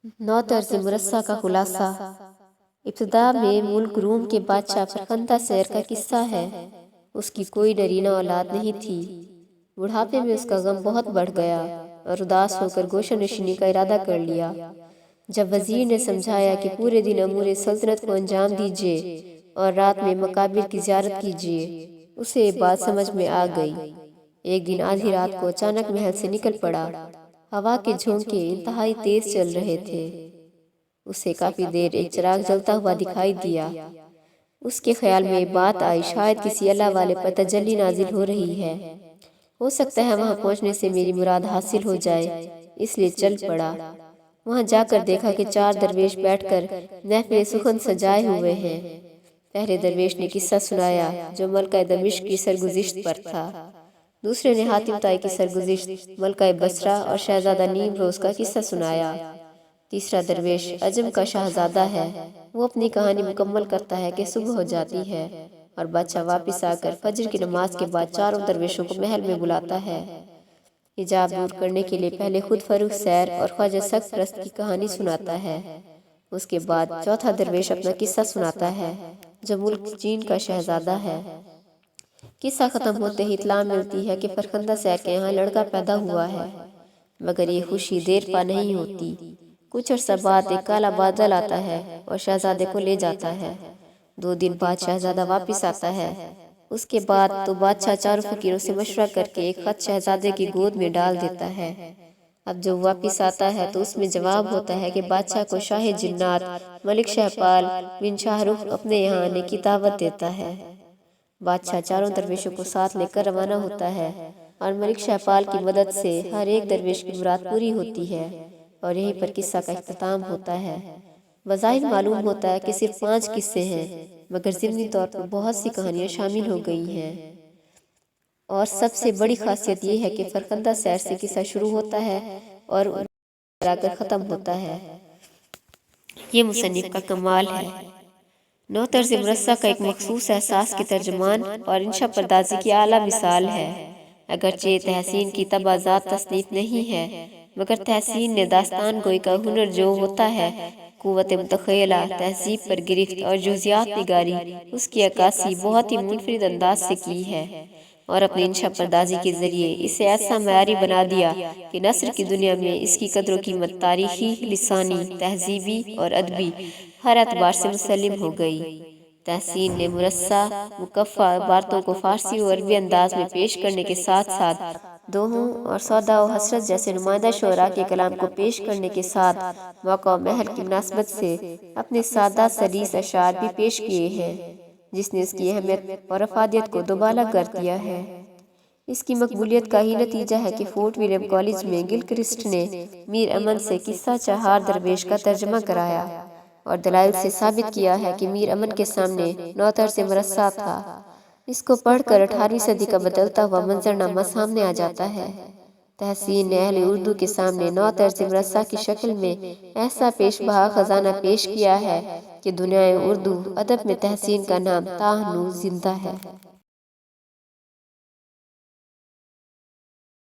नौ तर्ज मुरस्सा का खुलासा। इब्तिदा में मुल्क रूम के बादशाह फरखंदा सैर का किस्सा है। उसकी कोई नरीना औलाद नहीं थी। बुढ़ापे में उसका गम बहुत बढ़ गया और उदास होकर गोशा नशीनी का इरादा कर लिया। जब वजीर ने समझाया कि पूरे दिन अमूर सल्तनत को अंजाम दीजिए और रात में मकाबिर की ज़ियारत कीजिए, उसे ये बात समझ में आ गई। एक दिन आधी रात को अचानक महल से निकल पड़ा। हवा के झोंके इंतहाई तेज चल रहे थे। उसे काफी देर एक चिराग जलता हुआ दिखाई दिया। उसके ख्याल में बात आई, शायद किसी अल्लाह वाले पर तजल्ली नाजिल हो रही है। हो सकता है वहां पहुंचने से मेरी मुराद हासिल हो जाए, इसलिए चल पड़ा। वहां जाकर देखा कि 4 दरवेश बैठकर महफिल सुखन सजाए हुए हैं। पहले दरवेश ने किस्सा सुनाया जो मलका दमिश्क की सरगुज़िश्त पर था। दूसरे ने हातिम ताई की सरगुज़िश्त, मलका बसरा और शहजादा नीम रोज का किस्सा सुनाया। तीसरा दरवेश अजम का शहजादा है। वो अपनी कहानी मुकम्मल करता है कि सुबह हो जाती है और बादशाह वापस आकर फजर की नमाज के बाद चारों दरवेशों को महल में बुलाता है। हिजाब दूर करने के लिए पहले खुद फर्रुख सैर और ख्वाजा सख्त परस्त की कहानी सुनाता है। उसके बाद चौथा दरवेश अपना किस्सा सुनाता है जो मुल्क चीन का शहजादा है। किस्सा खत्म होते ही इत्तला मिलती है कि फरखंदा सैर के यहाँ लड़का पैदा हुआ है, मगर ये खुशी देर पा नहीं होती। कुछ अर्सा बाद एक काला बादल आता है और शहजादे को ले जाता है। 2 दिन बाद शहजादा वापस आता है। उसके बाद तो बादशाह चारों फकीरों से मशवरा करके एक खत शहजादे की गोद में डाल देता है। अब जब वापस आता है तो उसमें जवाब होता है कि बादशाह को शाह जिन्नात मलिक शहपाल बिन शाहरुख अपने यहाँ आने की दावत देता है। बादशाह चारों दरवेशों को साथ लेकर रवाना होता है और मलिक शहपाल की मदद से हर एक दरवेश की मुराद पूरी होती है और यहीं पर किस्सा का इख्तिताम होता है। बज़ाहिर मालूम होता है कि सिर्फ 5 किस्से हैं, मगर ज़िमनी तौर पर बहुत सी कहानियाँ शामिल हो गई हैं। और सबसे बड़ी खासियत ये है कि फरखंदा सैर से किस्सा शुरू होता है और आकर ख़त्म होता है। ये मुसन्निफ का कमाल है। नौ तर्ज मुरस्सा का एक मखसूस एहसास के तर्जुमान और इंशा पर्दाजी की आला मिसाल है। अगरचे तहसीन की तबाजात तसनीफ नहीं है, मगर तहसीन ने दास्तान गोई का हुनर जो होता है, कुव्वत मुतखयला, तहजीब पर गिरफ्त और जुजियात निगारी, उसकी अक्कासी बहुत ही मुनफरिद अंदाज से की है और अपनी इंशा पर्दाजी के जरिए इसे ऐसा मयारी बना दिया कि नस्र की दुनिया में इसकी कदर कीमत तारीखी, लिसानी, तहजीबी और अदबी हर एतबार से मुसल्लिम हो गई। तहसीन ने मुरस्सा मुकफ़ा इबारतों को फारसी और अरबी अंदाज में पेश करने के साथ साथ दोहों और सौदा और हसरत जैसे नुमाइंदा शुअरा के कलाम को पेश करने के साथ मौका और महल की मुनासबत से अपने सादा सलीस अशार भी पेश किए हैं, जिसने इसकी अहमियत और अफादियत को दोबाला कर दिया है। इसकी मकबूलियत का ही नतीजा है कि फोर्ट विलियम कॉलेज में गिलक्रिस्ट ने मीर अमन से किस्सा चहार दरवेश का तर्जमा कराया और दलाइल से साबित किया है कि मीर अमन के सामने 9 तर्ज मुरस्सा था। इसको पढ़कर 18वीं सदी का बदलता हुआ मंजरनामा सामने आ जाता है। तहसीन ने अहले उर्दू के सामने 9 तर्ज मुरस्सा की शक्ल में ऐसा पेशबहा खजाना पेश किया है कि दुनिया उर्दू अदब में तहसीन का नाम ताहनू जिंदा है।